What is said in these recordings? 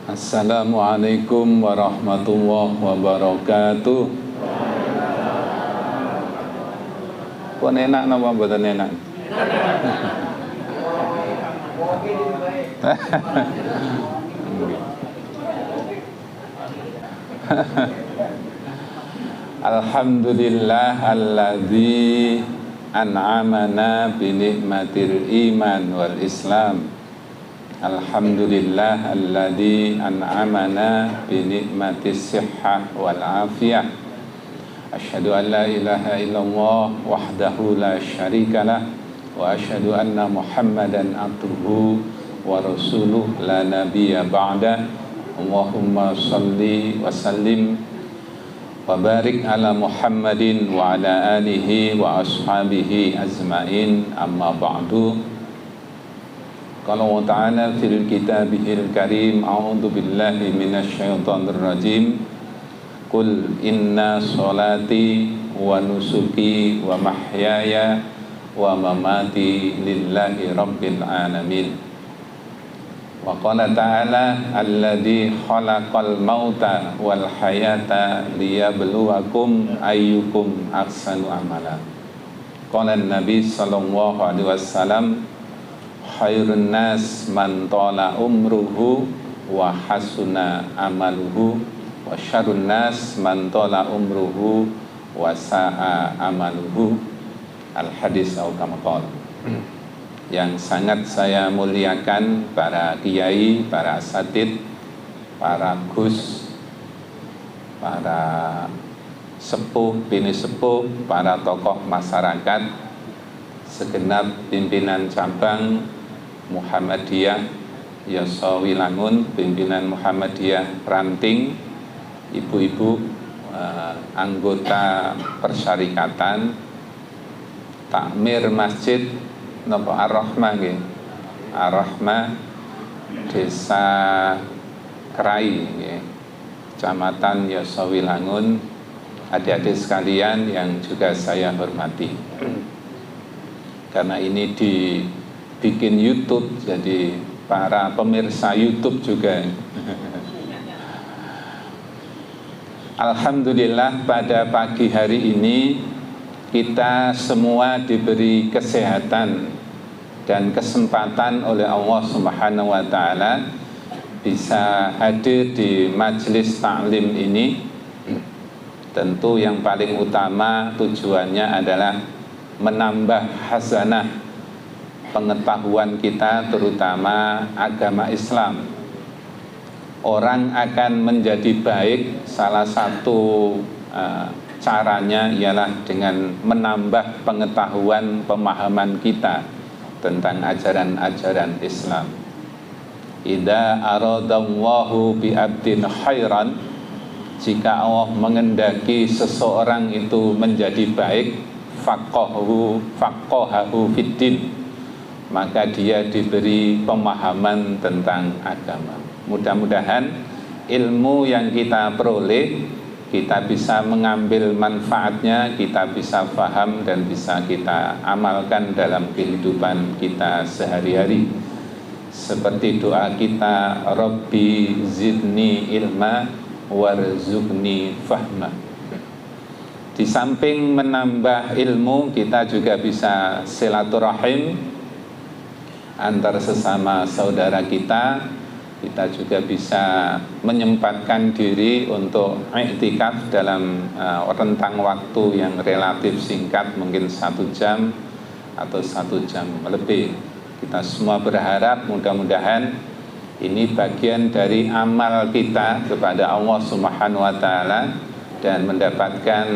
Assalamualaikum warahmatullahi wabarakatuh. Pun enak napa mboten enak? Alhamdulillah alladzi an'amana bi ni'matil iman wal islam. Alhamdulillah alladzi an'amana bi ni'matis sihhah wal afiyah. Asyhadu an la ilaha illallah wahdahu la syarikalah wa asyhadu anna Muhammadan abduhu wa rasuluh la nabiyya ba'da. Allahumma shalli wa sallim wa barik ala Muhammadin wa ala alihi wa ashabihi azmain, amma ba'du. Qala Allah ta'ala fil kitabihil karim, a'udzu billahi minasyaitonir rajim. Qul inna sholati wa nusuki wa mahyaya wa mamati lillahi rabbil alamin. Wa qala ta'ala alladzi khalaqal mauta wal hayata liyabluwakum ayyukum ahsanu amala. Qala Nabi sallallahu alaihi wasallam, khairun nas man tala umruhu wa hasuna amaluhu wa syarrun nas man tala umruhu wa sa'a amaluhu. Al hadis atau kama qala. Yang sangat saya muliakan para kiai, para asatid, para gus, para sepuh, bini sepuh, para tokoh masyarakat, segenap pimpinan cabang Muhammadiyah Yosowilangun, pimpinan Muhammadiyah Ranting, ibu-ibu, anggota persyarikatan, takmir masjid napa Ar-Rahmah nggih. Ar-Rahmah Desa Kerai nggih, Kecamatan Yosowilangun, adik-adik sekalian yang juga saya hormati. Karena ini dibikin YouTube, jadi para pemirsa YouTube juga. Alhamdulillah pada pagi hari ini kita semua diberi kesehatan dan kesempatan oleh Allah Subhanahu wa taala bisa hadir di majelis taklim ini. Tentu yang paling utama tujuannya adalah menambah hasanah pengetahuan kita, terutama agama Islam. Orang akan menjadi baik, salah satu caranya ialah dengan menambah pengetahuan, pemahaman kita tentang ajaran-ajaran Islam. Idza aradallahu bi abdin khairan, jika Allah mengendaki seseorang itu menjadi baik, faqahahu fiddin, maka dia diberi pemahaman tentang agama. Mudah-mudahan ilmu yang kita peroleh, kita bisa mengambil manfaatnya, kita bisa paham dan bisa kita amalkan dalam kehidupan kita sehari-hari. Seperti doa kita, Rabbi zidni ilma warzuqni fahma. Di samping menambah ilmu, kita juga bisa silaturahim antar sesama saudara kita. Kita juga bisa menyempatkan diri untuk i'tikaf dalam rentang waktu yang relatif singkat, mungkin 1 jam atau 1 jam lebih. Kita semua berharap mudah-mudahan ini bagian dari amal kita kepada Allah Subhanahu wa taala dan mendapatkan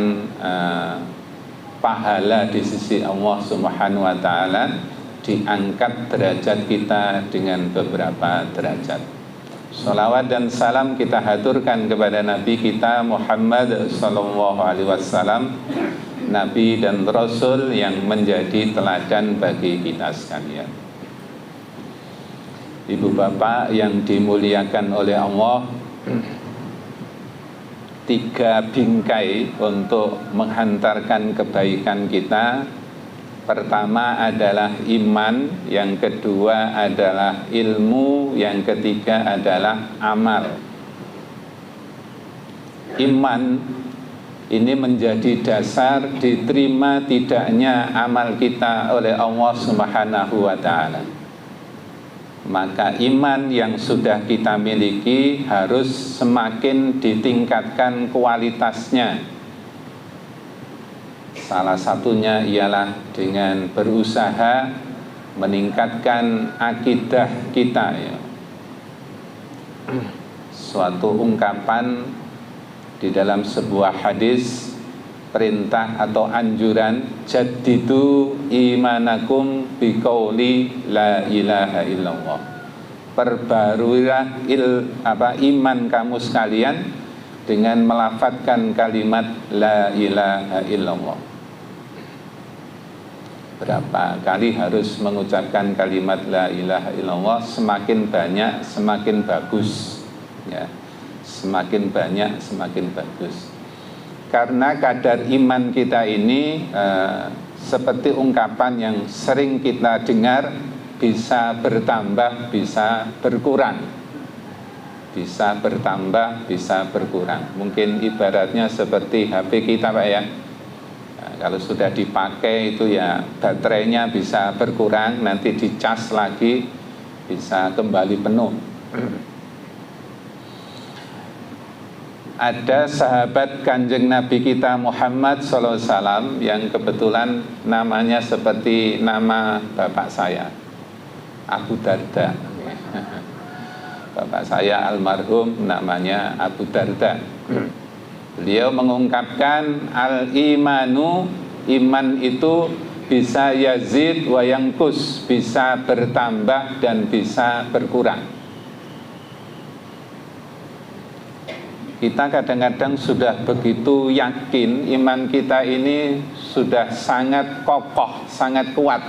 pahala di sisi Allah Subhanahu wa taala, diangkat derajat kita dengan beberapa derajat. Salawat dan salam kita haturkan kepada Nabi kita Muhammad sallallahu alaihi wasallam, Nabi dan Rasul yang menjadi teladan bagi kita sekalian. Ibu bapak yang dimuliakan oleh Allah, 3 bingkai untuk menghantarkan kebaikan kita Pertama adalah iman, yang kedua adalah ilmu, yang ketiga adalah amal. Iman ini menjadi dasar diterima tidaknya amal kita oleh Allah Subhanahu wa ta'ala. Maka iman yang sudah kita miliki harus semakin ditingkatkan kualitasnya. Salah satunya ialah dengan berusaha meningkatkan akidah kita, ya. Suatu ungkapan di dalam sebuah hadis, perintah atau anjuran, jaddidu imanakum biqauli la ilaha illallah. Perbaruilah iman kamu sekalian dengan melafadzkan kalimat la ilaha illallah. Berapa kali harus mengucapkan kalimat la ilaha illallah? Semakin banyak semakin bagus, ya. Semakin banyak semakin bagus. Karena kadar iman kita ini seperti ungkapan yang sering kita dengar, bisa bertambah, bisa berkurang. Bisa bertambah, bisa berkurang. Mungkin ibaratnya seperti HP kita, Pak, ya. Nah, kalau sudah dipakai itu ya baterainya bisa berkurang, nanti dicas lagi bisa kembali penuh. Ada sahabat Kanjeng Nabi kita Muhammad SAW yang kebetulan namanya seperti nama bapak saya, Abu Darda. Bapak saya almarhum namanya Abu Darda. Beliau mengungkapkan al-imanu, iman itu bisa yazid wa yangkus, bisa bertambah dan bisa berkurang. Kita kadang-kadang sudah begitu yakin iman kita ini sudah sangat kokoh, sangat kuat.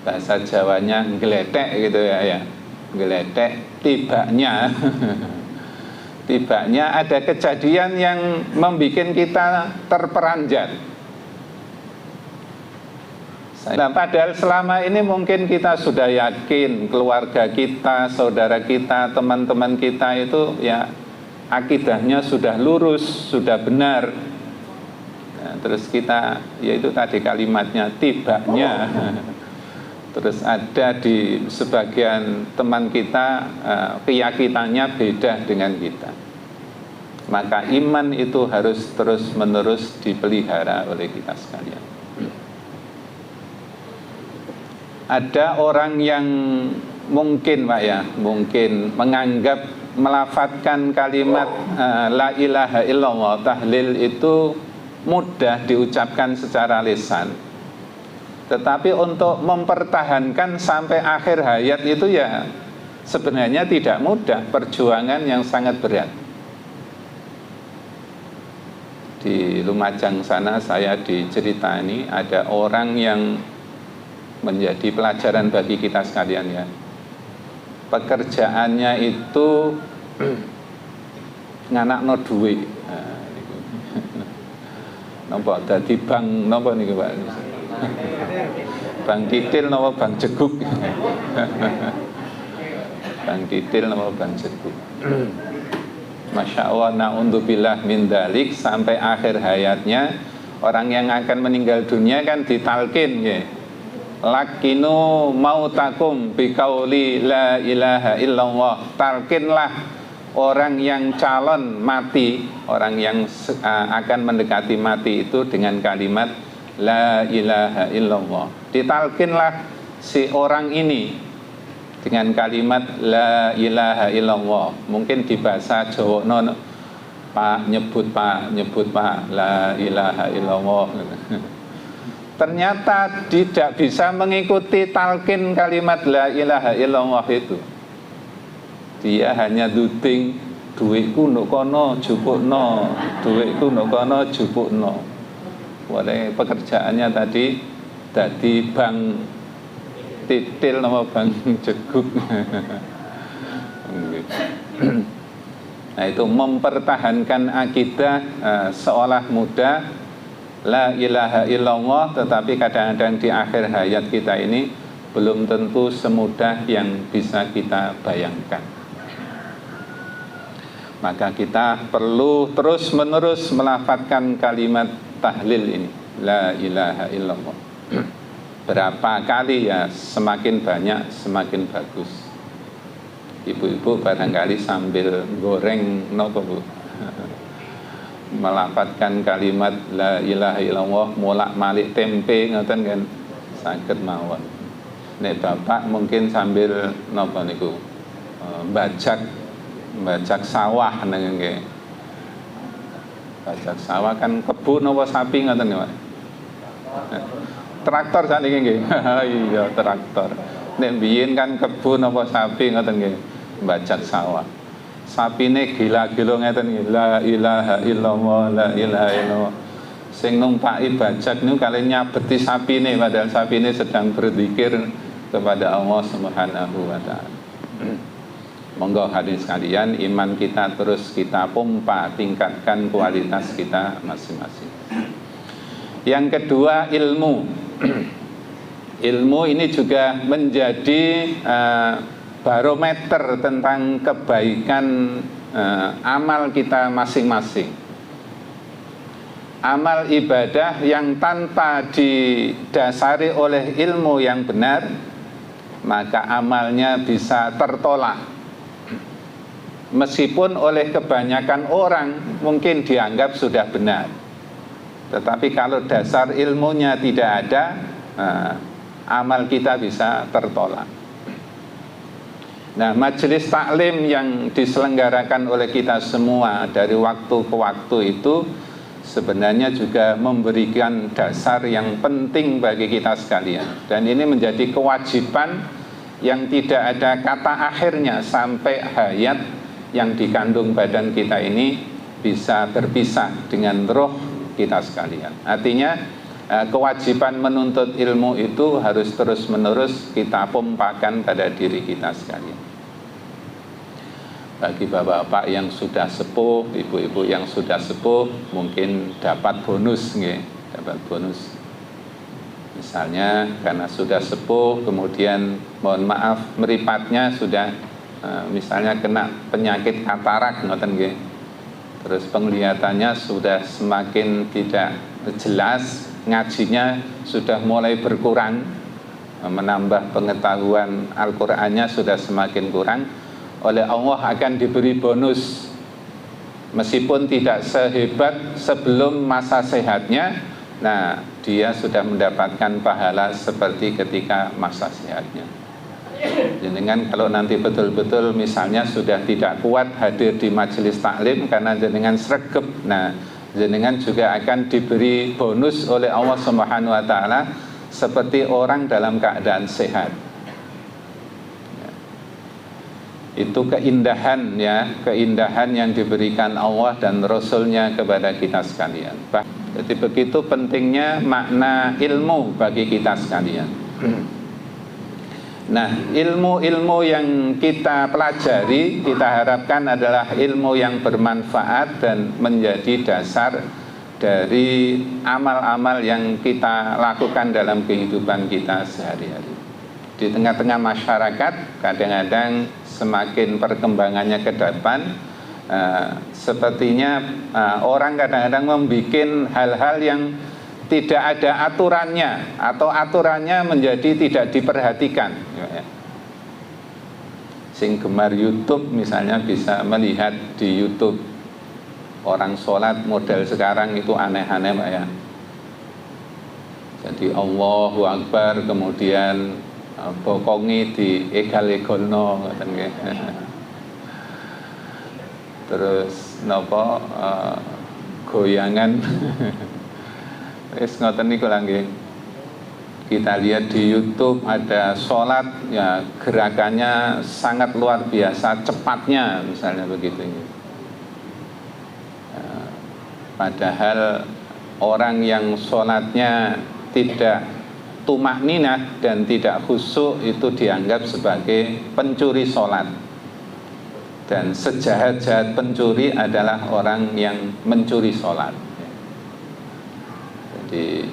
Bahasa Jawanya ngeletek gitu ya, ngeletek. Tibanya ada kejadian yang membuat kita terperanjat. Nah, padahal selama ini mungkin kita sudah yakin keluarga kita, saudara kita, teman-teman kita itu ya akidahnya sudah lurus, sudah benar. Nah, terus kita, yaitu tadi kalimatnya tibanya. Terus ada di sebagian teman kita keyakinannya beda dengan kita. Maka iman itu harus terus-menerus dipelihara oleh kita sekalian. Ada orang yang mungkin, Pak, ya, mungkin menganggap melafadzkan kalimat la ilaha illallah, tahlil itu mudah diucapkan secara lisan. Tetapi untuk mempertahankan sampai akhir hayat itu ya sebenarnya tidak mudah, perjuangan yang sangat berat. Di Lumajang sana saya diceritani ada orang yang menjadi pelajaran bagi kita sekalian, ya. Pekerjaannya itu nganakno duwe. Napa dadi bank napa niku, Pak? Bang Titil napa Bang Jeguk? Bang Titil napa Bang Jeguk? Masya Allah, na'udzubillah min dalik, sampai akhir hayatnya orang yang akan meninggal dunia kan ditalkin, ya. Lakinu mautakum biqauli la ilaha illallah. Talkinlah orang yang calon mati, orang yang akan mendekati mati itu dengan kalimat la ilaha illallah. Ditalkinlah si orang ini dengan kalimat la ilaha illallah. Mungkin di bahasa Jawa Pak nyebut Pak la ilaha illallah. Ternyata tidak bisa mengikuti talqin kalimat la ilaha illallah itu. Dia hanya duding duitku nuk kono jupukno, duitku nuk kono jupukno. Oleh pekerjaannya tadi bank Titil nama Bang Jeguk. Nah, itu mempertahankan akidah seolah mudah, la ilaha illallah, tetapi kadang-kadang di akhir hayat kita ini belum tentu semudah yang bisa kita bayangkan. Maka kita perlu terus-menerus melafadzkan kalimat tahlil ini, la ilaha illallah. Berapa kali ya, semakin banyak semakin bagus. Ibu-ibu barangkali sambil goreng nopo Bu, melafadzkan kalimat la ilaha illallah molak-malik tempe ngoten kan saged mawon. Nek bapak mungkin sambil napa niku bajak sawah nggih. Bajak sawah kan kebun napa sapi ngoten nggih Pak. Traktor sakniki nggih. Iya traktor. Nek biyen kan kebun napa sapi ngoten nggih. Bajak sawah. Sapine gila-gila ngeten nggih. La ilaha illallah, la ilaha illallah. Sing numpaki bajak niku kali nyabeti sapine padahal sapine sedang berzikir kepada Allah Subhanahu wa taala. Monggo hadirin sekalian, iman kita terus kita pompa, tingkatkan kualitas kita masing-masing. Yang kedua, ilmu. Ilmu ini juga menjadi barometer tentang kebaikan amal kita masing-masing. Amal ibadah yang tanpa didasari oleh ilmu yang benar, maka amalnya bisa tertolak. Meskipun oleh kebanyakan orang mungkin dianggap sudah benar, tetapi kalau dasar ilmunya tidak ada, amal kita bisa tertolak. Nah, majelis taklim yang diselenggarakan oleh kita semua dari waktu ke waktu itu sebenarnya juga memberikan dasar yang penting bagi kita sekalian. Dan ini menjadi kewajiban yang tidak ada kata akhirnya sampai hayat yang dikandung badan kita ini bisa berpisah dengan roh kita sekalian. Artinya kewajiban menuntut ilmu itu harus terus-menerus kita pompakan pada diri kita sekalian. Bagi bapak-bapak yang sudah sepuh, ibu-ibu yang sudah sepuh, mungkin dapat bonus nggih, dapat bonus. Misalnya karena sudah sepuh, kemudian mohon maaf meripatnya sudah misalnya kena penyakit katarak ngoten nggih. Terus penglihatannya sudah semakin tidak jelas, ngajinya sudah mulai berkurang, menambah pengetahuan Al-Qur'annya sudah semakin kurang. Oleh Allah akan diberi bonus meskipun tidak sehebat sebelum masa sehatnya. Nah, dia sudah mendapatkan pahala seperti ketika masa sehatnya. Jenengan kalau nanti betul-betul misalnya sudah tidak kuat hadir di majelis taklim karena jenengan sregep, nah jenengan juga akan diberi bonus oleh Allah Subhanahu wa taala seperti orang dalam keadaan sehat. Itu keindahan ya, keindahan yang diberikan Allah dan Rasulnya kepada kita sekalian. Jadi begitu pentingnya makna ilmu bagi kita sekalian. Nah, ilmu-ilmu yang kita pelajari kita harapkan adalah ilmu yang bermanfaat dan menjadi dasar dari amal-amal yang kita lakukan dalam kehidupan kita sehari-hari. Di tengah-tengah masyarakat kadang-kadang semakin perkembangannya ke depan, sepertinya orang kadang-kadang membuat hal-hal yang tidak ada aturannya atau aturannya menjadi tidak diperhatikan. Sing gemar YouTube misalnya bisa melihat di YouTube orang sholat model sekarang itu aneh-aneh Pak ya. Jadi Allahu Akbar kemudian bokongi di egal-egalno ngoten nggih. Terus napa goyangan wis ngoten niku lho nggih. Kita lihat di YouTube ada sholat ya, gerakannya sangat luar biasa cepatnya misalnya begitu. Padahal orang yang sholatnya tidak tumakninah dan tidak khusyuk itu dianggap sebagai pencuri sholat. Dan sejahat-jahat pencuri adalah orang yang mencuri sholat. Jadi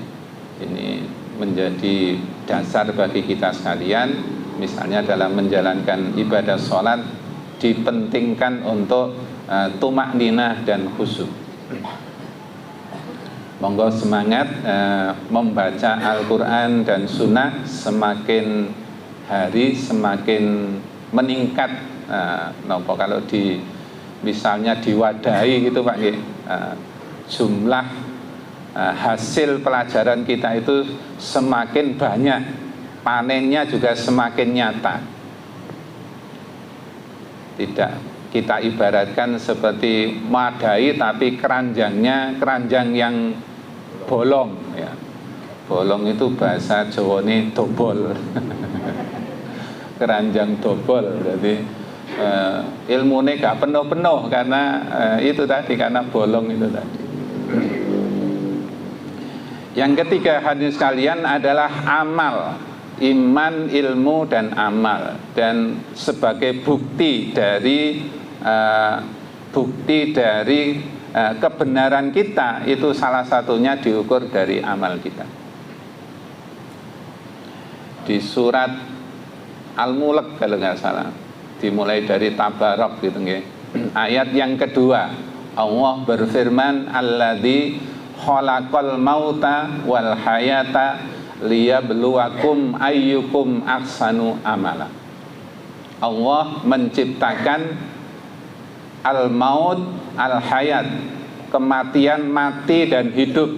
ini menjadi dasar bagi kita sekalian. Misalnya dalam menjalankan ibadah sholat dipentingkan untuk tumak ninah dan khusyuk. Monggo semangat membaca Al-Quran dan Sunnah, semakin hari semakin meningkat. Nopo kalau misalnya diwadahi gitu Pak, jumlah hasil pelajaran kita itu semakin banyak, panennya juga semakin nyata. Tidak kita ibaratkan seperti madai tapi keranjangnya keranjang yang bolong ya. Bolong itu bahasa Jawane dobol. Keranjang dobol. Jadi ilmunya gak penuh-penuh karena itu tadi, karena bolong itu tadi. Yang ketiga hadirin sekalian adalah amal. Iman, ilmu, dan amal. Dan sebagai bukti dari kebenaran kita, itu salah satunya diukur dari amal kita. Di surat Al-Mulk kalau nggak salah, dimulai dari Tabarok gitu nggih. Ayat yang kedua, Allah berfirman, alladzi khalaqal mauta wal hayata liyabluwakum ayyukum ahsanu amala. Allah menciptakan al-maut, al-hayat, kematian, mati dan hidup.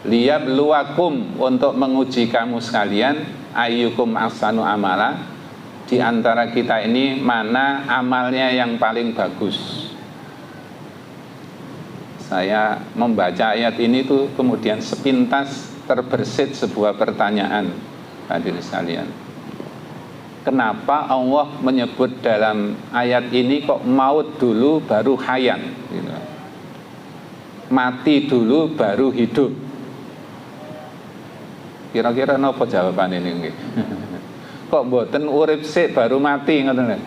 Liyabluwakum, untuk menguji kamu sekalian, ayyukum ahsanu amala, di antara kita ini mana amalnya yang paling bagus. Saya membaca ayat ini tuh kemudian sepintas terbersit sebuah pertanyaan, hadirin sekalian. Kenapa Allah menyebut dalam ayat ini kok maut dulu baru hayat gitu. Mati dulu baru hidup. Kira-kira napa jawaban ini? Kok mboten urip sik baru mati ngoten lho.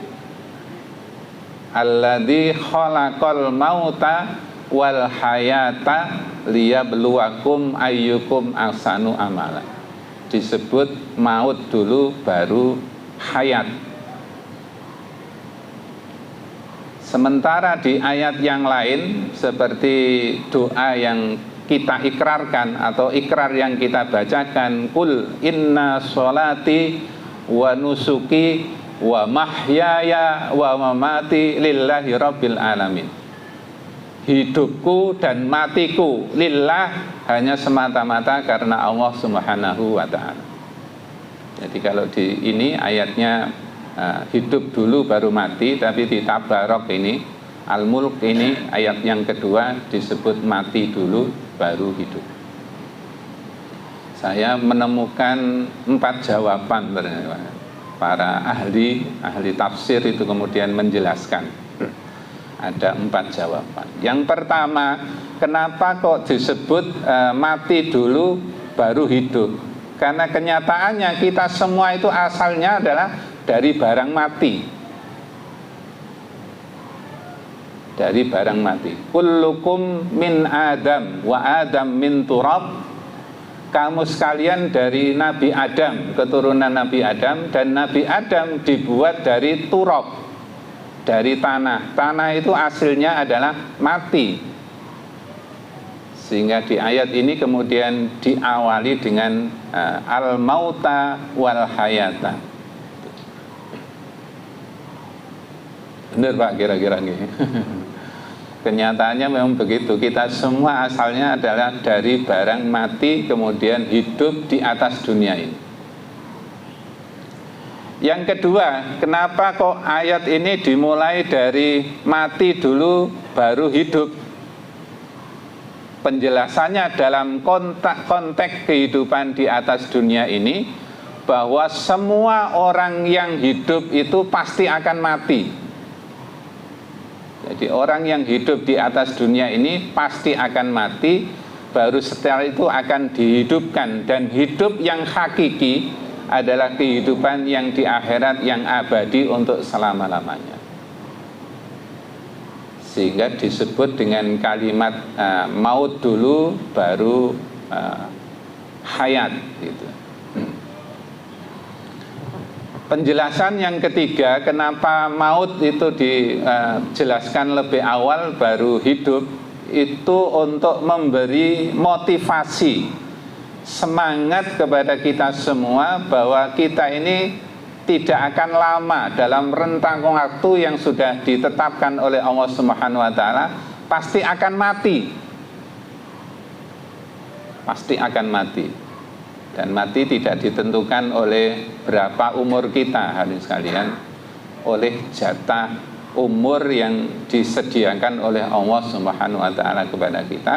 Alladzi khalaqal mauta wal hayata liyabluwakum ayyukum ahsanu amala. Disebut maut dulu baru hayat. Sementara di ayat yang lain seperti doa yang kita ikrarkan atau ikrar yang kita bacakan, kul inna sholati wa nusuki wa mahyaya wa mamati lillahi rabbil alamin. Hidupku dan matiku lillah, hanya semata-mata karena Allah Subhanahu wa ta'ala. Jadi kalau di ini ayatnya hidup dulu baru mati, tapi di Tabarok ini Al-Mulk ini ayat yang kedua disebut mati dulu baru hidup. Saya menemukan 4 jawaban para ahli tafsir itu kemudian menjelaskan. Ada 4 jawaban. Yang pertama, kenapa kok disebut mati dulu baru hidup? Karena kenyataannya kita semua itu asalnya adalah dari barang mati. Dari barang mati. Kullukum min Adam wa Adam min turab. Kamu sekalian dari Nabi Adam, keturunan Nabi Adam, dan Nabi Adam dibuat dari turab, dari tanah. Tanah itu hasilnya adalah mati. Sehingga di ayat ini kemudian diawali dengan al-mauta wal hayata. Benar Pak kira-kira nih. Kenyataannya memang begitu. Kita semua asalnya adalah dari barang mati kemudian hidup di atas dunia ini. Yang kedua, kenapa kok ayat ini dimulai dari mati dulu baru hidup? Penjelasannya dalam konteks kehidupan di atas dunia ini, bahwa semua orang yang hidup itu pasti akan mati. Jadi orang yang hidup di atas dunia ini pasti akan mati, baru setelah itu akan dihidupkan. Dan hidup yang hakiki adalah kehidupan yang di akhirat yang abadi untuk selama-lamanya. Sehingga disebut dengan kalimat maut dulu baru hayat gitu. Penjelasan yang ketiga, kenapa maut itu dijelaskan lebih awal baru hidup, itu untuk memberi motivasi, semangat kepada kita semua bahwa kita ini tidak akan lama dalam rentang waktu yang sudah ditetapkan oleh Allah Subhanahu wa taala, pasti akan mati. Pasti akan mati. Dan mati tidak ditentukan oleh berapa umur kita, hadirin sekalian, oleh jatah umur yang disediakan oleh Allah Subhanahu wa taala kepada kita.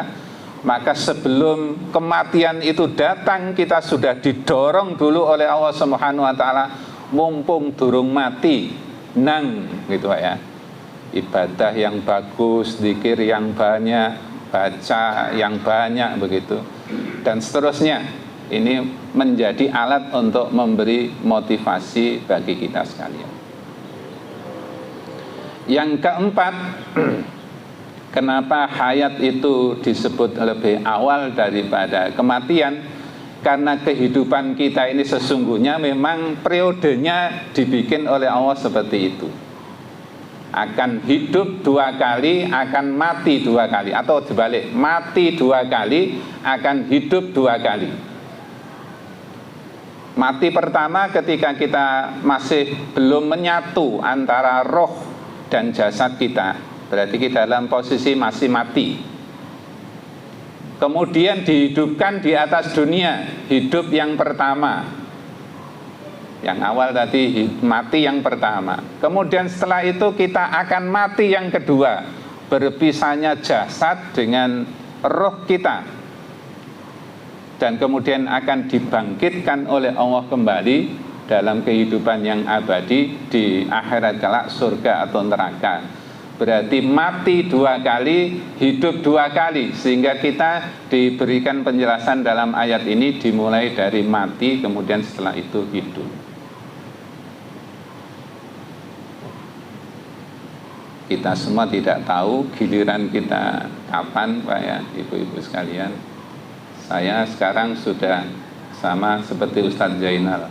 Maka sebelum kematian itu datang, kita sudah didorong dulu oleh Allah Subhanahu wa taala, mumpung durung mati nang gitu Pak ya. Ibadah yang bagus, zikir yang banyak, baca yang banyak begitu. Dan seterusnya. Ini menjadi alat untuk memberi motivasi bagi kita sekalian. Yang keempat, kenapa hayat itu disebut lebih awal daripada kematian? Karena kehidupan kita ini sesungguhnya memang periodenya dibikin oleh Allah seperti itu. Akan hidup 2 kali, akan mati 2 kali. Atau dibalik, mati 2 kali, akan hidup 2 kali. Mati pertama ketika kita masih belum menyatu antara roh dan jasad kita, berarti kita dalam posisi masih mati. Kemudian dihidupkan di atas dunia, hidup yang pertama. Yang awal tadi mati yang pertama. Kemudian setelah itu kita akan mati yang kedua, berpisahnya jasad dengan roh kita. Dan kemudian akan dibangkitkan oleh Allah kembali dalam kehidupan yang abadi di akhirat kelak, surga atau neraka. Berarti mati 2 kali, hidup 2 kali. Sehingga kita diberikan penjelasan dalam ayat ini dimulai dari mati, kemudian setelah itu hidup. Kita semua tidak tahu giliran kita kapan Pak ya, ibu-ibu sekalian. Saya sekarang sudah sama seperti Ustadz Zainal,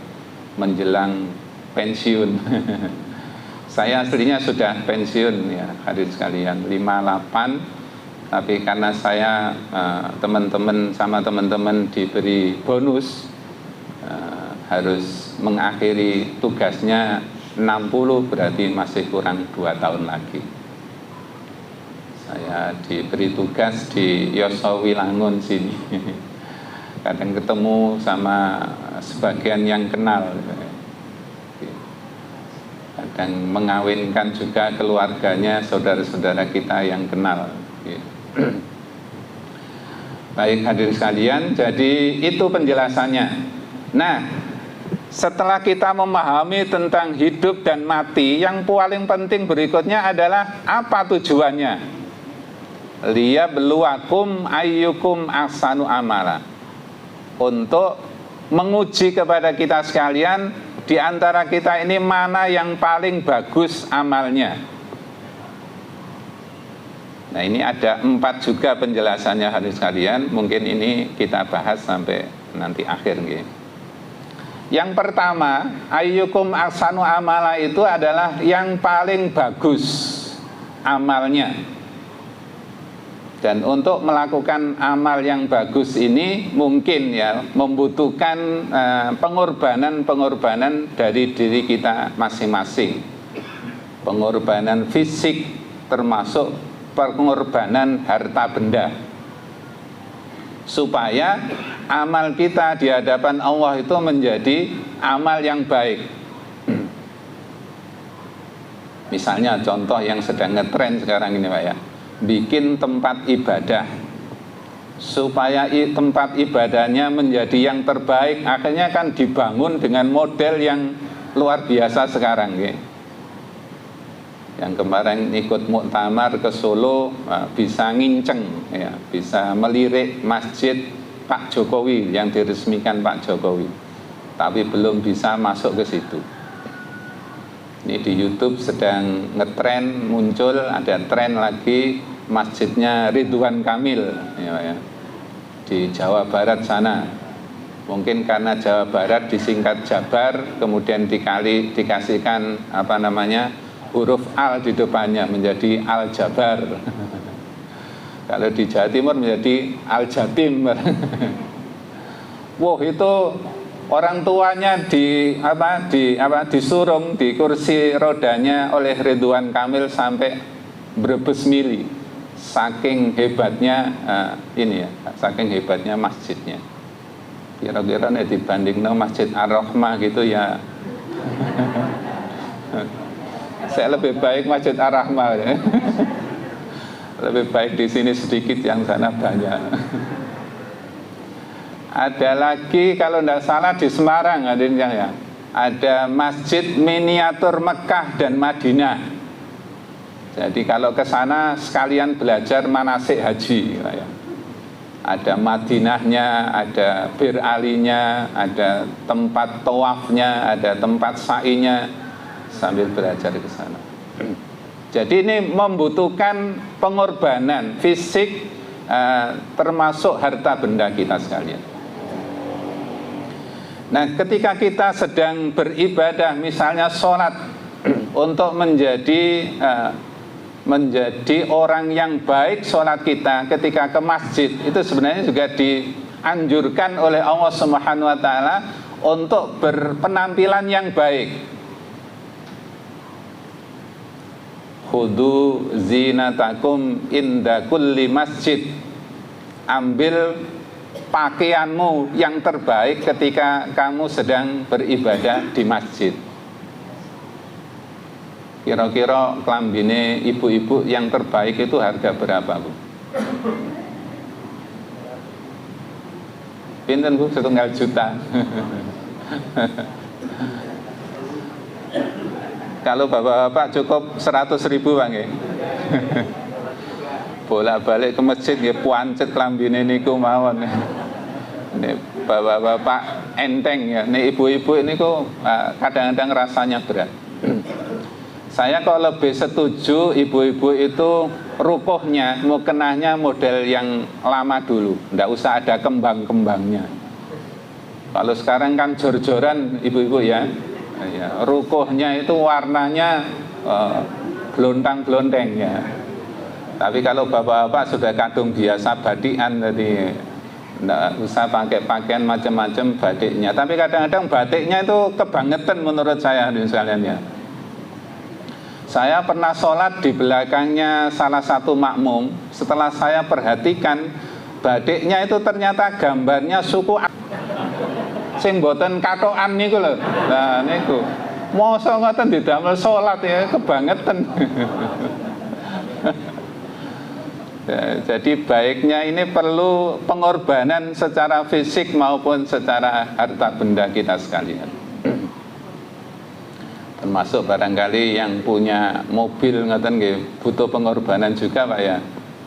menjelang pensiun. Saya aslinya sudah pensiun ya, hadirin sekalian, 58. Tapi karena saya teman-teman diberi bonus, harus mengakhiri tugasnya 60, berarti masih kurang 2 tahun lagi. Saya diberi tugas di Yosowilangun sini. Kadang ketemu sama sebagian yang kenal. Kadang mengawinkan juga keluarganya, saudara-saudara kita yang kenal. Baik hadirin sekalian, jadi itu penjelasannya. Nah, setelah kita memahami tentang hidup dan mati, yang paling penting berikutnya adalah apa tujuannya? Liyabluwakum ayyukum ahsanu amala. Untuk menguji kepada kita sekalian, di antara kita ini mana yang paling bagus amalnya. Nah, ini ada 4 juga penjelasannya hadirin sekalian. Mungkin ini kita bahas sampai nanti akhir gitu. Yang pertama, ayyukum ahsanu amala itu adalah yang paling bagus amalnya. Dan untuk melakukan amal yang bagus ini mungkin ya membutuhkan pengorbanan dari diri kita masing-masing. Pengorbanan fisik termasuk pengorbanan harta benda. Supaya amal kita di hadapan Allah itu menjadi amal yang baik. Misalnya contoh yang sedang ngetren sekarang ini Pak ya, bikin tempat ibadah supaya tempat ibadahnya menjadi yang terbaik, akhirnya kan dibangun dengan model yang luar biasa sekarang ya. Yang kemarin ikut muktamar ke Solo, bisa nginceng ya, bisa melirik masjid Pak Jokowi yang diresmikan Pak Jokowi, tapi belum bisa masuk ke situ. Ini di YouTube sedang ngetren, muncul ada tren lagi masjidnya Ridwan Kamil ya, ya. di Jawa Barat sana. Mungkin karena Jawa Barat disingkat Jabar, kemudian dikasihkan huruf al di depannya menjadi Al-Jabar. Kalau di Jawa Timur menjadi Al-Jatim. Wah, itu orang tuanya disurung di kursi rodanya oleh Ridwan Kamil sampai Brebes mili. Saking hebatnya saking hebatnya masjidnya. Kira-kira dibanding Masjid Ar-Rahmah gitu ya. Saya lebih baik Masjid Ar-Rahmah ya. Lebih baik di sini sedikit, yang sana banyak. Ada lagi kalau tidak salah di Semarang, ya. Ada masjid miniatur Mekah dan Madinah. Jadi kalau ke sana sekalian belajar manasik haji, ya. Ada Madinahnya, ada Bir Alinya, ada tempat tawafnya, ada tempat sa'inya, sambil belajar ke sana. Jadi ini membutuhkan pengorbanan fisik, termasuk harta benda kita sekalian. Nah, ketika kita sedang beribadah, misalnya sholat, untuk menjadi orang yang baik sholat kita ketika ke masjid, itu sebenarnya juga dianjurkan oleh Allah Subhanahu wa Ta'ala untuk berpenampilan yang baik. Khudu zinatakum inda kulli masjid. Ambil pakaianmu yang terbaik ketika kamu sedang beribadah di masjid. Kira-kira klambine ibu-ibu yang terbaik itu harga berapa, Bu? Pinten, Bu? 1,5 juta. Kalau bapak-bapak cukup 100.000, Bang, ya. Bolak-balik ke masjid ya puancet klambine niku mawon. Ini bapak-bapak enteng ya. Ini ibu-ibu ini kok kadang-kadang rasanya berat. Saya kok lebih setuju ibu-ibu itu rukuhnya, mukenahnya model yang lama dulu, nggak usah ada kembang-kembangnya. Kalau sekarang kan jor-joran ibu-ibu ya, rukuhnya itu warnanya gelontang-gelonteng ya. Tapi kalau bapak-bapak sudah kadung biasa badikan, jadi nggak usah pakai pakaian macam-macam batiknya. Tapi kadang-kadang batiknya itu kebangetan menurut saya sekalian ya. Saya pernah sholat di belakangnya salah satu makmum. Setelah saya perhatikan, batiknya itu ternyata gambarnya suku sing boten katokan niku lho. Nah niku. Mosok ngoten didamel sholat ya, kebangetan. Jadi baiknya ini perlu pengorbanan secara fisik maupun secara harta benda kita sekalian. Termasuk barangkali yang punya mobil ngoten nggih butuh pengorbanan juga, Pak ya.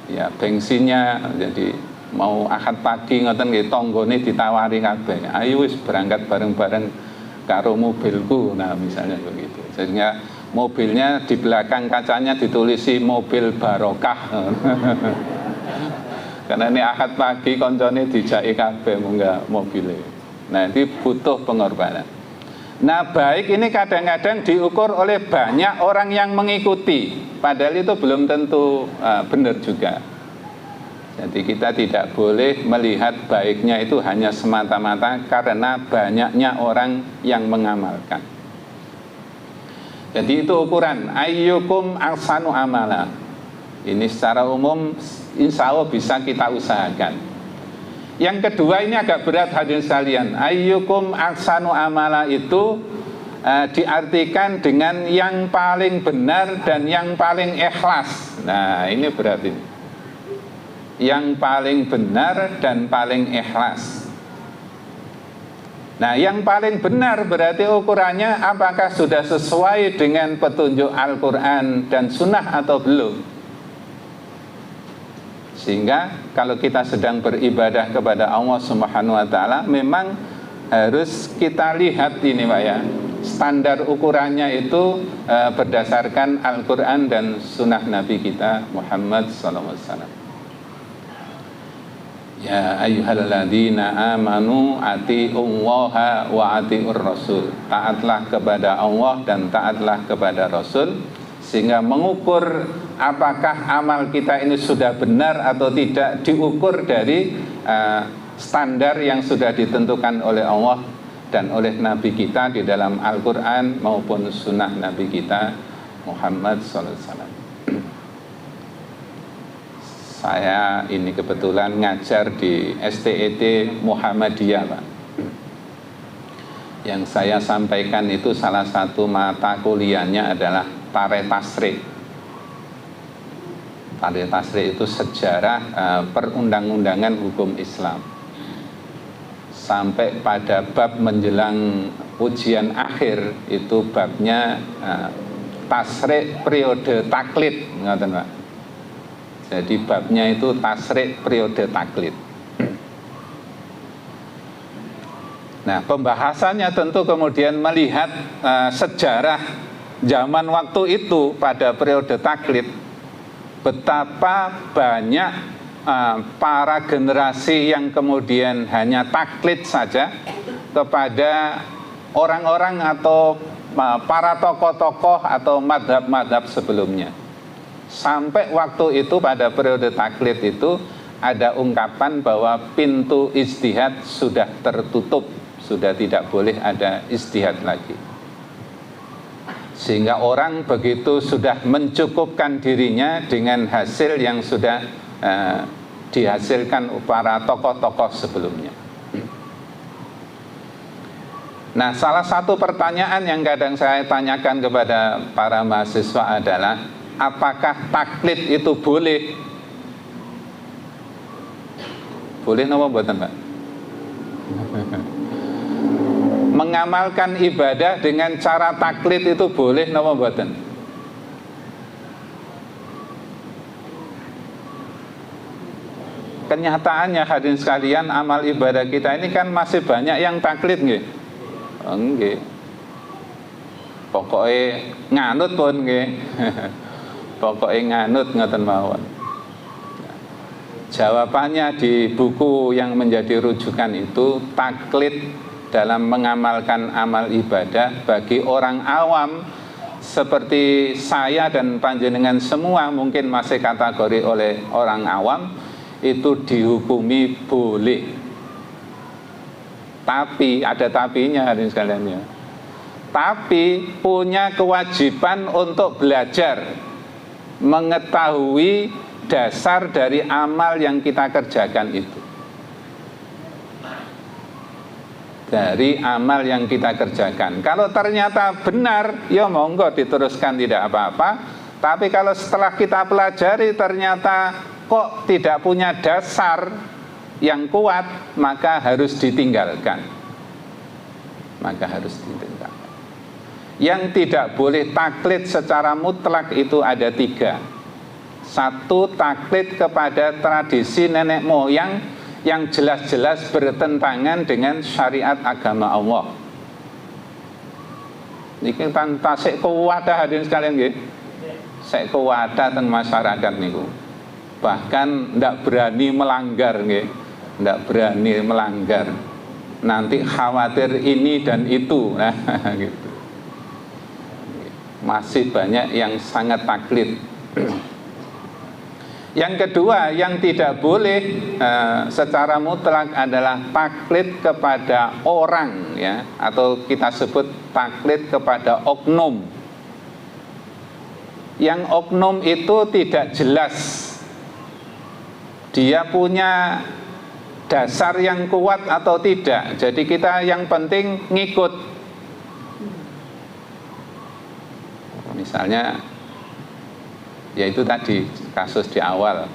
Ya bensinnya, jadi mau akad pagi ngoten nggih tanggane ditawari kabeh. Ayo wis berangkat bareng-bareng karo mobilku. Nah, misalnya begitu. Sehingga mobilnya di belakang kacanya ditulisi mobil barokah. Karena ini akad pagi koncone dijaki kabeh munggah mobilnya. Nah, itu butuh pengorbanan. Nah, baik ini kadang-kadang diukur oleh banyak orang yang mengikuti, padahal itu belum tentu benar juga. Jadi kita tidak boleh melihat baiknya itu hanya semata-mata karena banyaknya orang yang mengamalkan. Jadi itu ukuran ayyukum ahsanu amala. Ini secara umum insya Allah bisa kita usahakan. Yang kedua ini agak berat hadirin sekalian. Ayyukum ahsanu amala itu diartikan dengan yang paling benar dan yang paling ikhlas. Nah, ini berat ini. Yang paling benar dan paling ikhlas. Nah, yang paling benar berarti ukurannya apakah sudah sesuai dengan petunjuk Al-Quran dan Sunnah atau belum. Sehingga kalau kita sedang beribadah kepada Allah Subhanahu wa Ta'ala, memang harus kita lihat ini, Pak ya, standar ukurannya itu berdasarkan Al-Quran dan Sunnah Nabi kita Muhammad SAW. Ya ayyuhalladzina amanu atiullaha wa atiur rasul. Taatlah kepada Allah dan taatlah kepada Rasul, sehingga mengukur apakah amal kita ini sudah benar atau tidak diukur dari standar yang sudah ditentukan oleh Allah dan oleh Nabi kita di dalam Al-Quran maupun sunnah Nabi kita Muhammad SAW. Saya ini kebetulan ngajar di STET Muhammadiyah, Pak. Yang saya sampaikan itu salah satu mata kuliahnya adalah Tarikh Tasrih. Tarikh Tasrih itu sejarah perundang-undangan hukum Islam. Sampai pada bab menjelang ujian akhir itu babnya tasrih periode taklid, ngoten Pak. Jadi babnya itu tasrih periode taklid. Nah, pembahasannya tentu kemudian melihat sejarah zaman waktu itu pada periode taklid, betapa banyak para generasi yang kemudian hanya taklid saja kepada orang-orang atau para tokoh-tokoh atau madhab-madhab sebelumnya. Sampai waktu itu pada periode taklid itu ada ungkapan bahwa pintu ijtihad sudah tertutup, sudah tidak boleh ada ijtihad lagi. Sehingga orang begitu sudah mencukupkan dirinya dengan hasil yang sudah dihasilkan para tokoh-tokoh sebelumnya. Nah, salah satu pertanyaan yang kadang saya tanyakan kepada para mahasiswa adalah, apakah taklid itu boleh? Boleh napa mboten, Pak? Mengamalkan ibadah dengan cara taklid itu boleh napa mboten? Kenyataannya hadirin sekalian, amal ibadah kita ini kan masih banyak yang taklid nggih. Nggih. Pokoke nganut pun nggih. Pokoke nganut ngoten mawon. Jawabannya di buku yang menjadi rujukan itu, taklid dalam mengamalkan amal ibadah bagi orang awam seperti saya dan panjenengan semua mungkin masih kategori oleh orang awam, itu dihukumi boleh. Tapi ada tapinya hadirin sekalian ya. Tapi punya kewajiban untuk belajar, mengetahui dasar dari amal yang kita kerjakan itu. Dari amal yang kita kerjakan. Kalau ternyata benar, ya monggo diteruskan, tidak apa-apa. Tapi kalau setelah kita pelajari ternyata kok tidak punya dasar yang kuat, maka harus ditinggalkan. Maka harus ditinggalkan. Yang tidak boleh taklid secara mutlak itu ada 3. 1, taklid kepada tradisi nenek moyang yang jelas-jelas bertentangan dengan syariat agama Allah. Ini kan tasik kuwadah hadirin sekalian nggih. Sek kuwadah teng masyarakat niku. Bahkan ndak berani melanggar nggih. Ndak berani melanggar. Nanti khawatir ini dan itu. Nah, gitu. Masih banyak yang sangat taklid. Yang kedua, yang tidak boleh secara mutlak adalah taklid kepada orang, ya, atau kita sebut taklid kepada oknum. Yang oknum itu tidak jelas dia punya dasar yang kuat atau tidak. Jadi kita yang penting ngikut. Misalnya, ya itu tadi kasus di awal.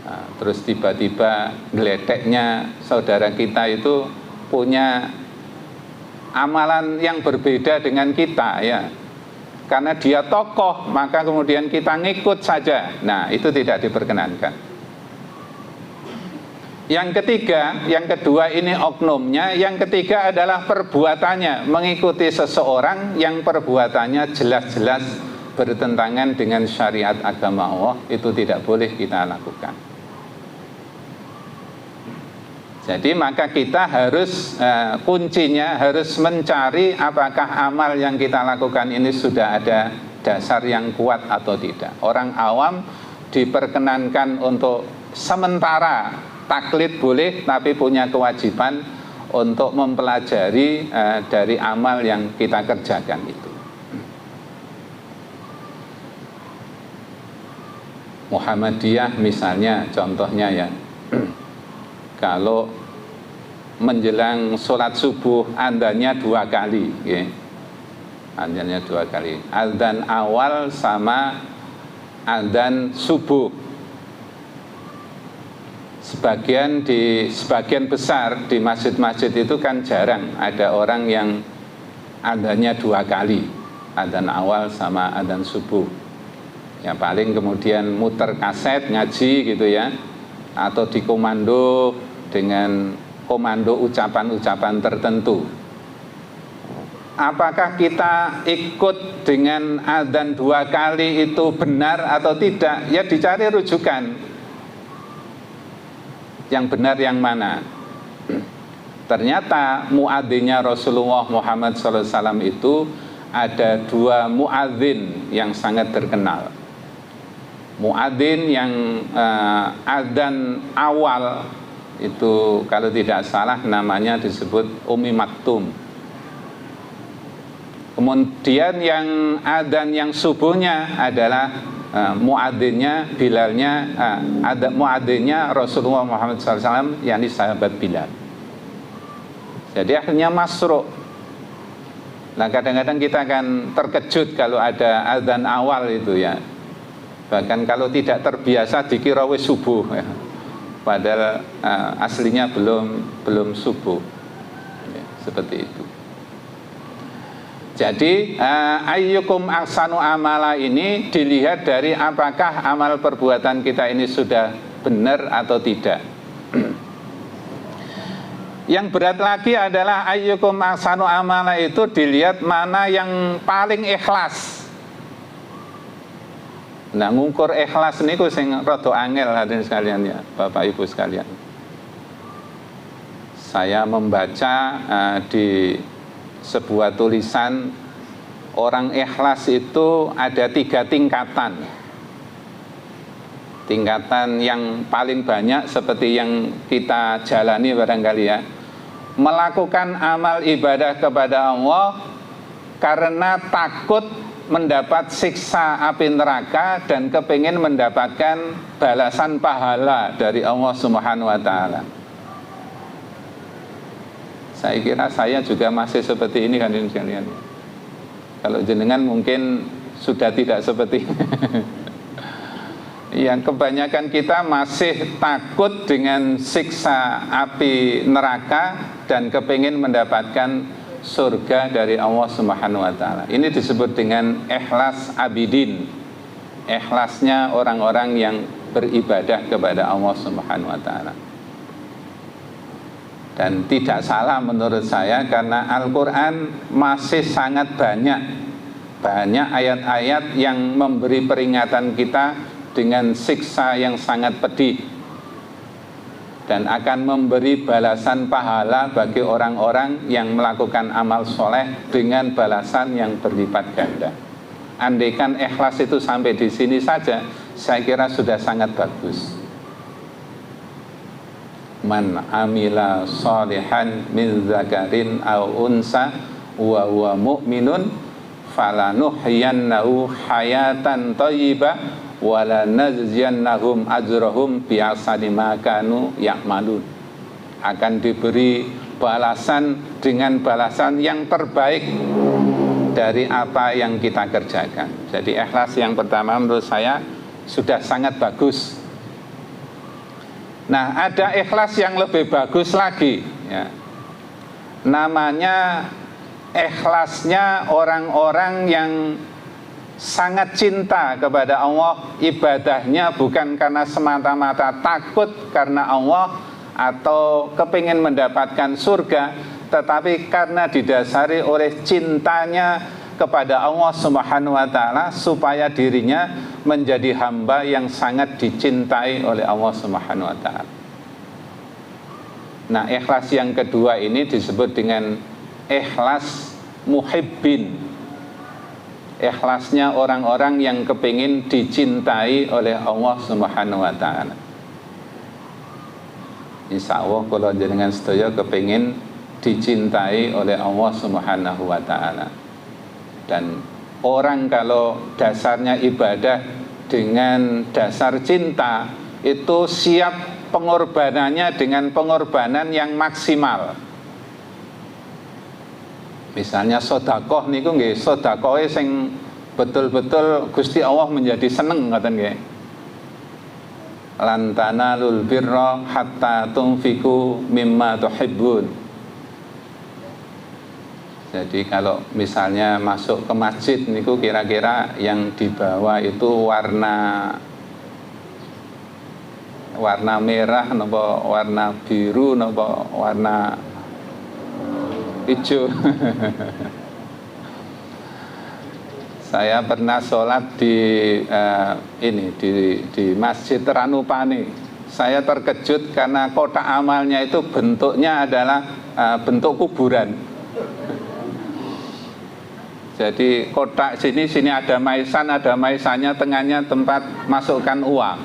Nah, terus tiba-tiba geledeknya saudara kita itu punya amalan yang berbeda dengan kita, ya. Karena dia tokoh, maka kemudian kita ngikut saja. Nah, itu tidak diperkenankan. Yang ketiga, yang kedua ini oknumnya. Yang ketiga adalah perbuatannya, mengikuti seseorang yang perbuatannya jelas-jelas bertentangan dengan syariat agama Allah, itu tidak boleh kita lakukan. Jadi maka kita harus kuncinya harus mencari apakah amal yang kita lakukan ini sudah ada dasar yang kuat atau tidak. Orang awam diperkenankan untuk sementara taklid boleh, tapi punya kewajiban untuk mempelajari dari amal yang kita kerjakan itu. Muhammadiyah misalnya contohnya ya, kalau menjelang sholat subuh adzannya 2 kali ya. Adzannya 2 kali, adzan awal sama adzan subuh. Sebagian besar di masjid-masjid itu kan jarang ada orang yang adzannya 2 kali, adzan awal sama adzan subuh. Ya paling kemudian muter kaset ngaji gitu ya, atau dikomando dengan komando ucapan-ucapan tertentu. Apakah kita ikut dengan adzan 2 kali itu benar atau tidak? Ya dicari rujukan. Yang benar yang mana? Ternyata muadzinnya Rasulullah Muhammad SAW itu ada 2 muadzin yang sangat terkenal. Muadzin yang adzan awal itu kalau tidak salah namanya disebut Ummi Maktum. Kemudian yang adzan yang subuhnya adalah muadzinnya Bilalnya, ada muadzinnya Rasulullah Muhammad SAW, yakni sahabat Bilal. Jadi akhirnya masruk. Nah kadang-kadang kita akan terkejut kalau ada adzan awal itu ya. Bahkan kalau tidak terbiasa dikira wis subuh ya. Padahal aslinya belum subuh ya, seperti itu. Jadi ayyukum ahsanu amala ini dilihat dari apakah amal perbuatan kita ini sudah benar atau tidak. Yang berat lagi adalah ayyukum ahsanu amala itu dilihat mana yang paling ikhlas. Nah ngukur ikhlas niku sing rada angel hadirin sekalian ya, Bapak Ibu sekalian. Saya membaca di sebuah tulisan, orang ikhlas itu ada 3 tingkatan. Tingkatan yang paling banyak seperti yang kita jalani barangkali ya, melakukan amal ibadah kepada Allah karena takut mendapat siksa api neraka dan kepingin mendapatkan balasan pahala dari Allah Subhanahu wa Ta'ala. Saya kira saya juga masih seperti ini kan sekalian. Kalau jenengan mungkin sudah tidak seperti ini. Yang kebanyakan kita masih takut dengan siksa api neraka dan kepingin mendapatkan surga dari Allah Subhanahu wa Ta'ala. Ini disebut dengan ikhlas abidin. Ikhlasnya orang-orang yang beribadah kepada Allah Subhanahu wa Ta'ala. Dan tidak salah menurut saya karena Al-Quran masih sangat banyak ayat-ayat yang memberi peringatan kita dengan siksa yang sangat pedih dan akan memberi balasan pahala bagi orang-orang yang melakukan amal soleh dengan balasan yang berlipat ganda. Andaikan ikhlas itu sampai di sini saja, saya kira sudah sangat bagus. Man amila sholihan min zakarin aw unsa wa huwa mu'minun falanuhyiyannahu hayatan thayyibah wa lanajziyannahum ajrahum bi ahsani ma kanu ya'malun. Akan diberi balasan dengan balasan yang terbaik dari apa yang kita kerjakan. Jadi ikhlas yang pertama menurut saya sudah sangat bagus. Nah, ada ikhlas yang lebih bagus lagi ya. Namanya ikhlasnya orang-orang yang sangat cinta kepada Allah, ibadahnya bukan karena semata-mata takut karena Allah atau kepingin mendapatkan surga, tetapi karena didasari oleh cintanya kepada Allah Subhanahu wa Ta'ala supaya dirinya menjadi hamba yang sangat dicintai oleh Allah Subhanahu wa Ta'ala. Nah, ikhlas yang kedua ini disebut dengan ikhlas muhibbin. Ikhlasnya orang-orang yang kepingin dicintai oleh Allah Subhanahu wa ta'ala. Insya Allah kalau jenengan sedaya kepingin dicintai oleh Allah Subhanahu wa ta'ala. Dan orang kalau dasarnya ibadah dengan dasar cinta, itu siap pengorbanannya dengan pengorbanan yang maksimal. Misalnya sodakoh niku nggih, sodakohe sing betul-betul Gusti Allah menjadi seneng ngoten nggih. Lan tanalul birra hatta tunfiku mimma tuhibbun. Jadi kalau misalnya masuk ke masjid niku kira-kira yang dibawa itu warna merah, napa warna biru, napa warna hijau. Saya pernah sholat di Masjid Ranupane. Saya terkejut karena kotak amalnya itu bentuknya adalah bentuk kuburan. Jadi kotak sini ada maisannya, tengahnya tempat masukkan uang.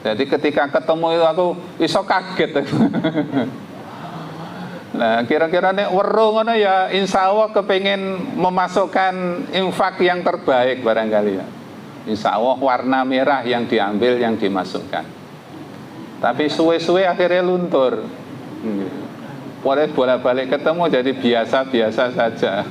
Jadi ketika ketemu itu aku iso kaget. Nah, kira-kira nek weruh ngono ya insya Allah kepingin memasukkan infak yang terbaik barangkali ya. Insya Allah warna merah yang diambil, yang dimasukkan. Tapi suwe-suwe akhirnya luntur. Boleh bolak-balik ketemu jadi biasa-biasa saja.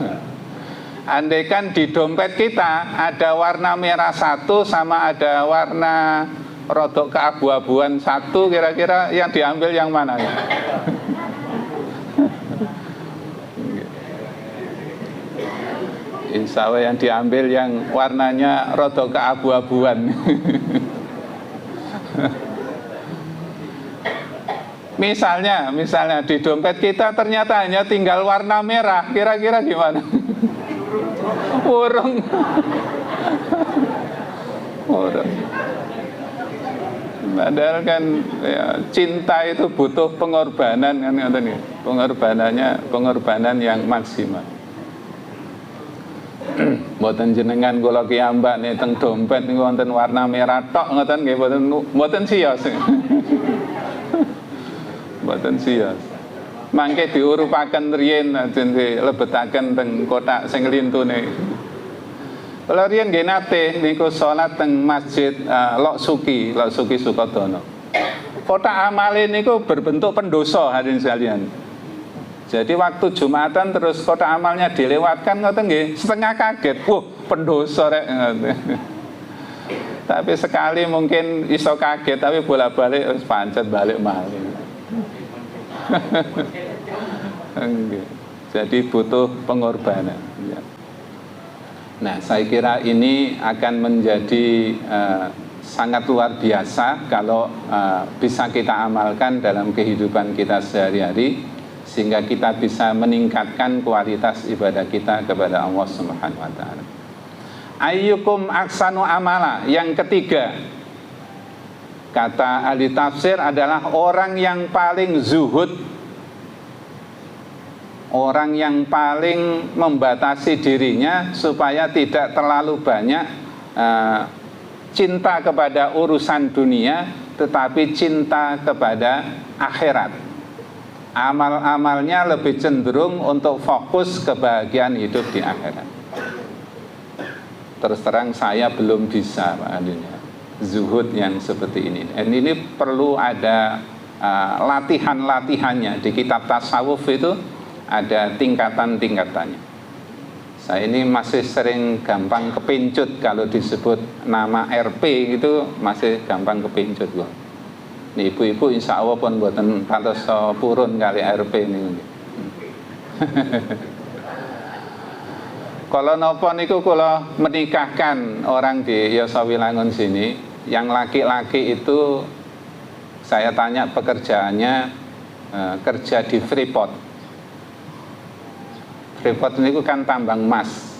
Andaikan di dompet kita ada warna merah satu sama ada warna rodok keabu-abuan satu, kira-kira yang diambil yang mana ya? Insya Allah yang diambil yang warnanya rodok keabu-abuan. Misalnya di dompet kita ternyata hanya tinggal warna merah, kira-kira gimana? Urung. Padahal kan ya, cinta itu butuh pengorbanan kan, pengorbanan yang maksimal. Mboten jenengan kula kiambak nih teng dompet niku wonten warna merah tok ngoten nggih, mboten siyos. Mboten siyos. Mangke diurupaken riyen ajeng dilebetaken teng kotak sing lintune. Kalau riyen nggih nate niku salat teng Masjid Lok Suki Sukodono. Kotak amale niku berbentuk pendoso hadirin sekalian. Jadi waktu Jumatan terus kotak amalnya dilewatkan ngoten nggih, setengah kaget. Pendoso rek. Tapi sekali mungkin iso kaget, tapi bolak-balik wis pancet balik malih. Jadi butuh pengorbanan. Nah, saya kira ini akan menjadi sangat luar biasa kalau bisa kita amalkan dalam kehidupan kita sehari-hari, sehingga kita bisa meningkatkan kualitas ibadah kita kepada Allah Subhanahu wa ta'ala. Ayyukum aksanu amala, yang ketiga, kata ahli tafsir adalah orang yang paling zuhud, orang yang paling membatasi dirinya supaya tidak terlalu banyak cinta kepada urusan dunia, tetapi cinta kepada akhirat. Amal-amalnya lebih cenderung untuk fokus kebahagiaan hidup di akhirat. Terus terang saya belum bisa Pak Adinya, zuhud yang seperti ini. Dan ini perlu ada latihan-latihannya. Di kitab tasawuf itu ada tingkatan-tingkatannya. Saya ini masih sering gampang kepincut kalau disebut nama RP itu, masih gampang kepincut loh. Nih ibu-ibu insya Allah pun buatan pantas purun kali RP ini. Kalau nopo niku kalau menikahkan orang di Yosawilangun sini, yang laki-laki itu saya tanya pekerjaannya kerja di Freeport. Freeport niku kan tambang emas.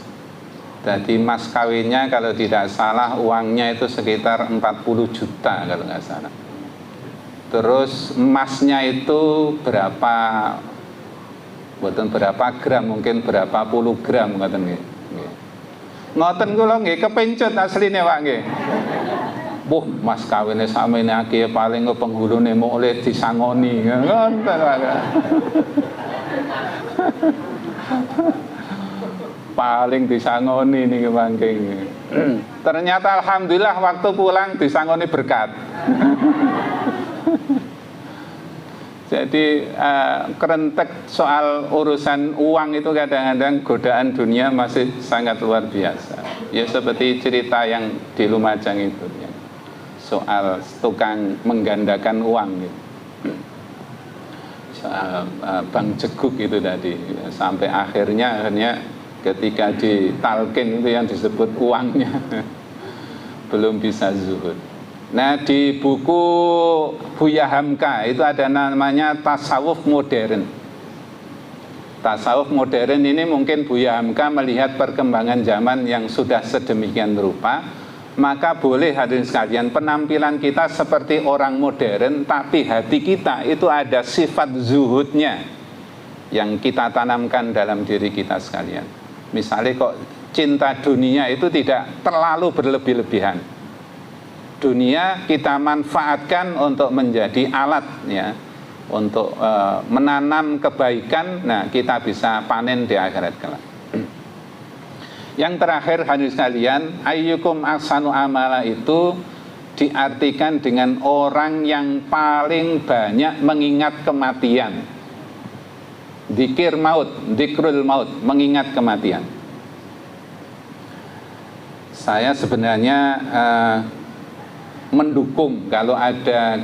Jadi mas kawinnya kalau tidak salah uangnya itu sekitar 40 juta kalau nggak salah. Terus emasnya itu berapa, buatan berapa gram, mungkin berapa puluh gram ngoten nggih. Ngoten kula nggih kepencut asline Pak nggih. Buh, mas kawine sakmene akeh paling penghulune mung oleh disangoni. Ngoten Pak. Paling disangoni niki mangke. Ternyata alhamdulillah waktu pulang disangoni berkat. Jadi kerentek soal urusan uang itu kadang-kadang godaan dunia masih sangat luar biasa. Ya seperti cerita yang di Lumajang itu ya. Soal tukang menggandakan uang gitu. Soal Bang Jeguk itu tadi sampai akhirnya ketika ditalkin itu yang disebut uangnya belum bisa zuhud. Nah di buku Buya Hamka itu ada namanya tasawuf modern. Tasawuf modern ini mungkin Buya Hamka melihat perkembangan zaman yang sudah sedemikian rupa, maka boleh hadirin sekalian penampilan kita seperti orang modern, tapi hati kita itu ada sifat zuhudnya yang kita tanamkan dalam diri kita sekalian. Misalnya kok cinta dunia itu tidak terlalu berlebih-lebihan. Dunia kita manfaatkan untuk menjadi alat ya, untuk menanam kebaikan. Nah kita bisa panen di akhirat kelak. Yang terakhir hadirin sekalian, ayyukum ahsanu amala itu diartikan dengan orang yang paling banyak mengingat kematian. Dzikir maut, dzikrul maut, mengingat kematian. Saya sebenarnya mendukung kalau ada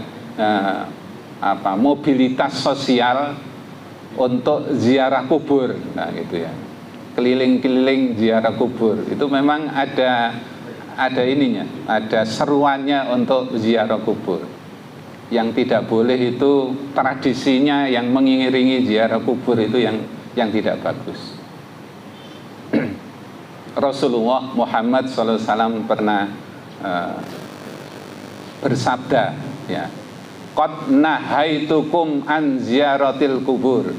mobilitas sosial untuk ziarah kubur, nah gitu ya, keliling-keliling ziarah kubur itu memang ada ininya, ada seruannya untuk ziarah kubur. Yang tidak boleh itu tradisinya yang mengiringi ziarah kubur itu yang tidak bagus. Rasulullah Muhammad SAW pernah bersabda ya, qad nahaitukum an ziyaratil kubur,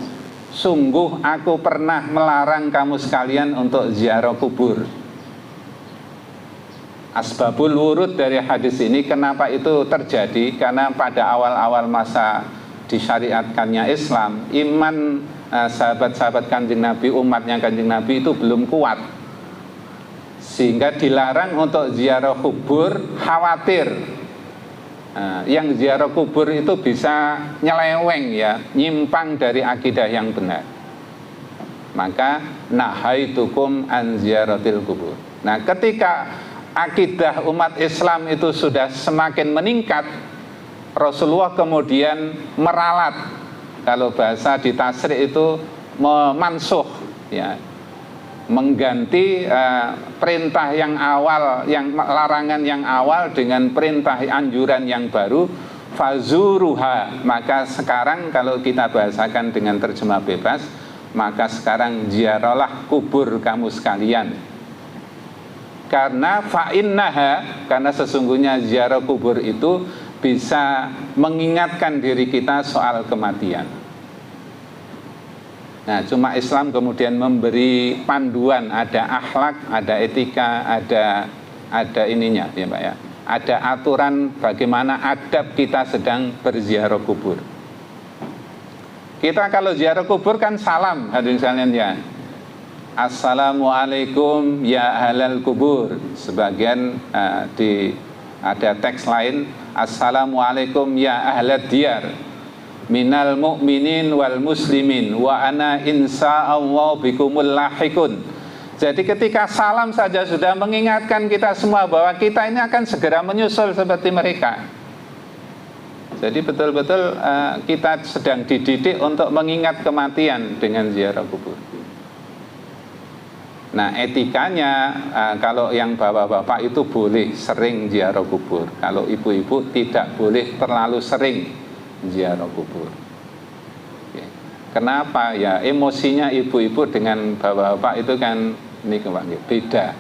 sungguh aku pernah melarang kamu sekalian untuk ziarah kubur. Asbabul wurud dari hadis ini kenapa itu terjadi, karena pada awal-awal masa disyariatkannya Islam, iman sahabat-sahabat Kanjeng Nabi, umatnya Kanjeng Nabi itu belum kuat, sehingga dilarang untuk ziarah kubur, khawatir yang ziarah kubur itu bisa nyeleweng ya, nyimpang dari akidah yang benar. Maka nahaitukum an ziyaratil kubur. Nah ketika akidah umat Islam itu sudah semakin meningkat, Rasulullah kemudian meralat, kalau bahasa di tasrih itu memansuh ya, mengganti perintah yang awal, yang larangan yang awal dengan perintah anjuran yang baru, fazuruha. Maka sekarang kalau kita bahasakan dengan terjemah bebas, maka sekarang ziarahlah kubur kamu sekalian. Karena fa'innaha, karena sesungguhnya ziarah kubur itu bisa mengingatkan diri kita soal kematian. Nah, cuma Islam kemudian memberi panduan, ada akhlak, ada etika, ada ininya, ya Pak ya. Ada aturan bagaimana adab kita sedang berziarah kubur. Kita kalau ziarah kubur kan salam, hadirin sekalian ya. Assalamualaikum ya ahlal kubur. Sebagian ada teks lain, Assalamualaikum ya ahlad diyar, minal mu'minin wal muslimin wa ana insa'allahu bikumul lahikun. Jadi ketika salam saja sudah mengingatkan kita semua bahwa kita ini akan segera menyusul seperti mereka. Jadi betul-betul kita sedang dididik untuk mengingat kematian dengan ziarah kubur. Nah etikanya kalau yang bapak-bapak itu boleh sering ziarah kubur, kalau ibu-ibu tidak boleh terlalu sering ziarah kubur. Kenapa ya? Emosinya ibu-ibu dengan bapak-bapak itu kan ini beda.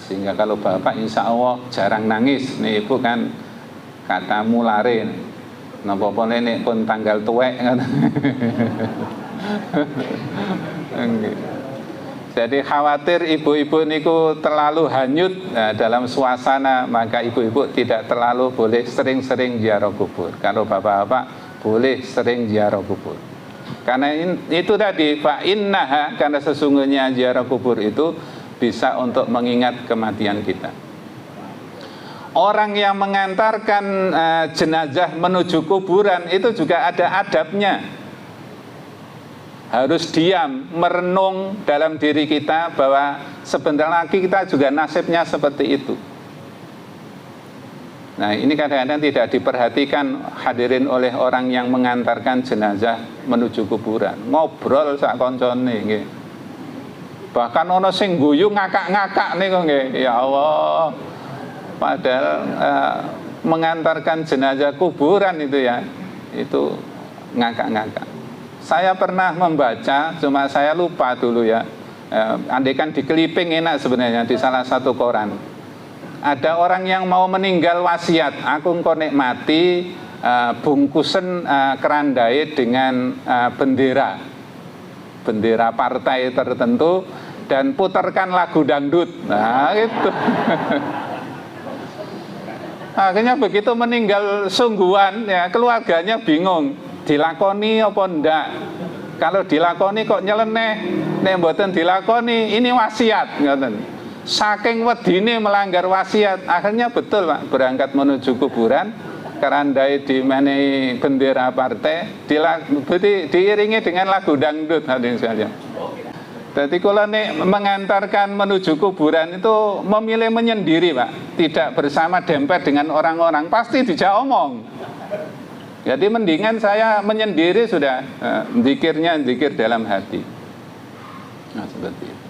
Sehingga kalau bapak insya Allah jarang nangis, nih ibu kan kata mulare. Napa nek pun tanggal tuwek ngoten. Jadi khawatir ibu-ibu niku terlalu hanyut dalam suasana, maka ibu-ibu tidak terlalu boleh sering-sering ziarah kubur. Kalau bapak-bapak boleh sering ziarah kubur. Karena itu tadi, fa innaha, karena sesungguhnya ziarah kubur itu bisa untuk mengingat kematian kita. Orang yang mengantarkan jenazah menuju kuburan itu juga ada adabnya. Harus diam, merenung dalam diri kita bahwa sebentar lagi kita juga nasibnya seperti itu. Nah, ini kadang-kadang tidak diperhatikan hadirin oleh orang yang mengantarkan jenazah menuju kuburan. Ngobrol sak koncone nggih. Bahkan ono sing guyu ngakak-ngakak niku nggih. Ya Allah. Padahal mengantarkan jenazah kuburan itu ya, itu ngakak-ngakak. Saya pernah membaca, cuma saya lupa dulu ya. Andaikan di Keliping enak sebenarnya, di salah satu koran. Ada orang yang mau meninggal wasiat, aku engko nek mati bungkusen kerandai dengan bendera partai tertentu dan putarkan lagu dangdut. Nah, itu. Akhirnya begitu meninggal sungguhan ya, keluarganya bingung. Dilakoni apa ndak? Kalau dilakoni kok nyeleneh, nek mboten dilakoni ini wasiat ngoten. Saking wedine melanggar wasiat, akhirnya betul Pak, berangkat menuju kuburan, kerandai dimenehi bendera partai, diiringi dengan lagu dangdut hadirin sekalian. Jadi kalau nek mengantarkan menuju kuburan itu memilih menyendiri Pak, tidak bersama dempet dengan orang-orang, pasti dijak omong. Jadi mendingan saya menyendiri sudah, zikirnya zikir dalam hati. Nah, seperti itu.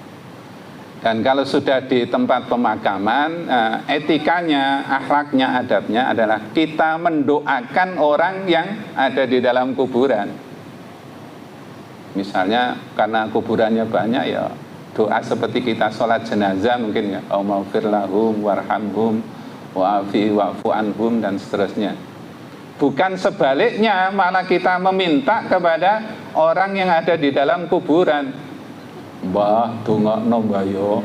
Dan kalau sudah di tempat pemakaman, etikanya, akhlaknya, adabnya adalah kita mendoakan orang yang ada di dalam kuburan. Misalnya karena kuburannya banyak ya, doa seperti kita sholat jenazah mungkin ya, Allahumma lahum warhamhum wa'afi wa'fu anhum dan seterusnya. Bukan sebaliknya, malah kita meminta kepada orang yang ada di dalam kuburan. Mbah, dongakno mbah yo.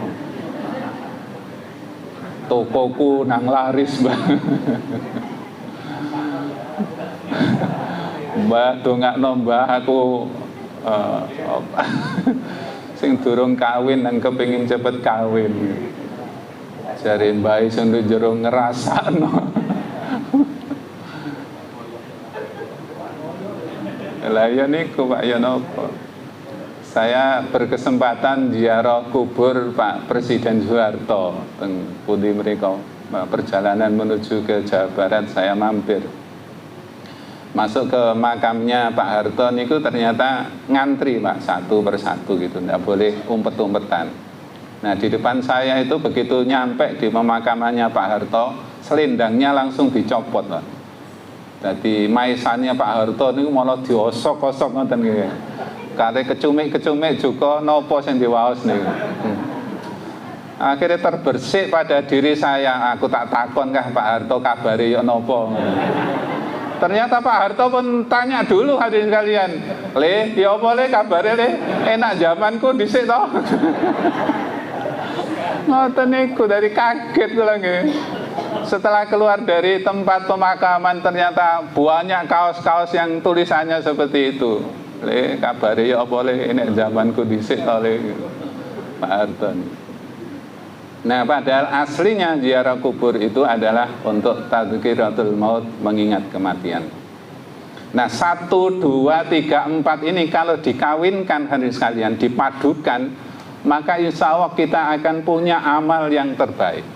Tokoku nang laris, Mbah. Mbah, dongakno mbah aku sing durung kawin nang kepengin cepet kawin. Jare mbah sing jero ngrasakno. Lah ya niku Pak ya napa. Saya berkesempatan ziarah kubur Pak Presiden Soeharto teng pundi mriku. Perjalanan menuju ke Jawa Barat saya mampir. Masuk ke makamnya Pak Harto niku ternyata ngantri Pak, satu persatu gitu, enggak boleh umpet-umpetan. Nah, di depan saya itu begitu nyampe di pemakamannya Pak Harto, selendangnya langsung dicopot Pak. Jadi maisannya Pak Harto niku malah diosok-osok ngoten nggih. Kare kecumik-kecumik juga nopo sing diwaos niku. Akhirnya terbersih pada diri saya. Aku tak takon kah Pak Harto kabare yo nopo. Ternyata Pak Harto pun tanya dulu hadirin sekalian. Le, ya apa le kabare le? Enak zamanku dhisik to. Ngoten niku dari kaget kula nggih. Setelah keluar dari tempat pemakaman ternyata banyak kaos-kaos yang tulisannya seperti itu. Le kabare ya apa le enek zamanku dhisik to le Pak Harto. Nah, padahal aslinya ziarah kubur itu adalah untuk tadzkiratul maut, mengingat kematian. Nah, 1, 2, 3, 4 ini kalau dikawinkan hadirin sekalian, dipadukan, maka insya Allah kita akan punya amal yang terbaik.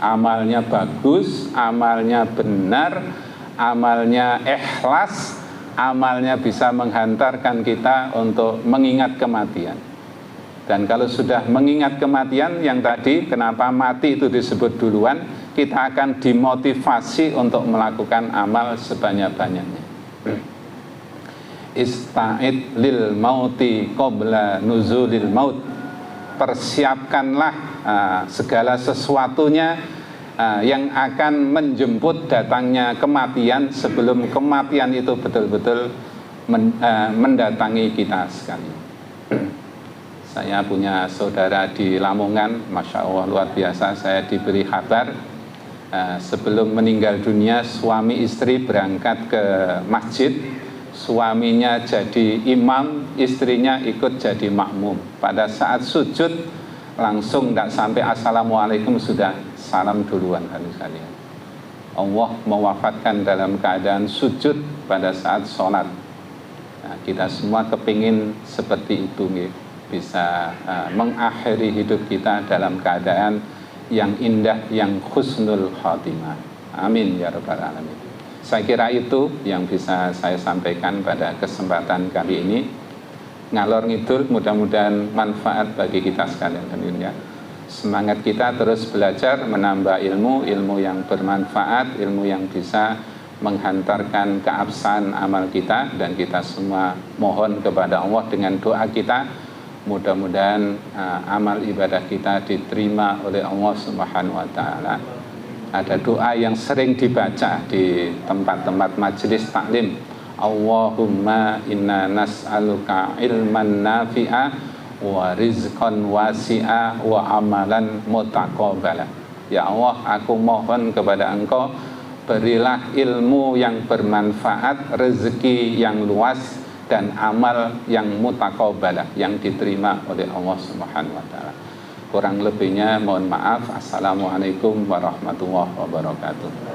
Amalnya bagus, amalnya benar, amalnya ikhlas, amalnya bisa menghantarkan kita untuk mengingat kematian. Dan kalau sudah mengingat kematian yang tadi, kenapa mati itu disebut duluan, kita akan dimotivasi untuk melakukan amal sebanyak-banyaknya. Ista'id lil mauti qabla nuzulil maut. Persiapkanlah segala sesuatunya yang akan menjemput datangnya kematian sebelum kematian itu betul-betul mendatangi kita sekali. Saya punya saudara di Lamongan, Masya Allah luar biasa. Saya diberi kabar sebelum meninggal dunia, suami istri berangkat ke masjid. Suaminya jadi imam, istrinya ikut jadi makmum. Pada saat sujud langsung tidak sampai assalamualaikum sudah salam duluan kalian. Allah mewafatkan dalam keadaan sujud pada saat sholat. Nah, kita semua kepingin seperti itu, bisa mengakhiri hidup kita dalam keadaan yang indah, yang husnul khotimah. Amin ya rabbal alamin. Saya kira itu yang bisa saya sampaikan pada kesempatan kali ini. Ngalor ngidul, mudah-mudahan manfaat bagi kita sekalian. Ya. Semangat kita terus belajar, menambah ilmu yang bermanfaat, ilmu yang bisa menghantarkan keabsahan amal kita, dan kita semua mohon kepada Allah dengan doa kita, mudah-mudahan amal ibadah kita diterima oleh Allah Subhanahu wa taala. Ada doa yang sering dibaca di tempat-tempat majelis taklim. Allahumma inna nas'aluka ilman nafi'a wa rizqan wasi'a wa amalan mutaqabbala. Ya Allah, aku mohon kepada Engkau, berilah ilmu yang bermanfaat, rezeki yang luas, dan amal yang mutaqabbalah, yang diterima oleh Allah Subhanahu wa taala. Kurang lebihnya mohon maaf. Assalamualaikum warahmatullahi wabarakatuh.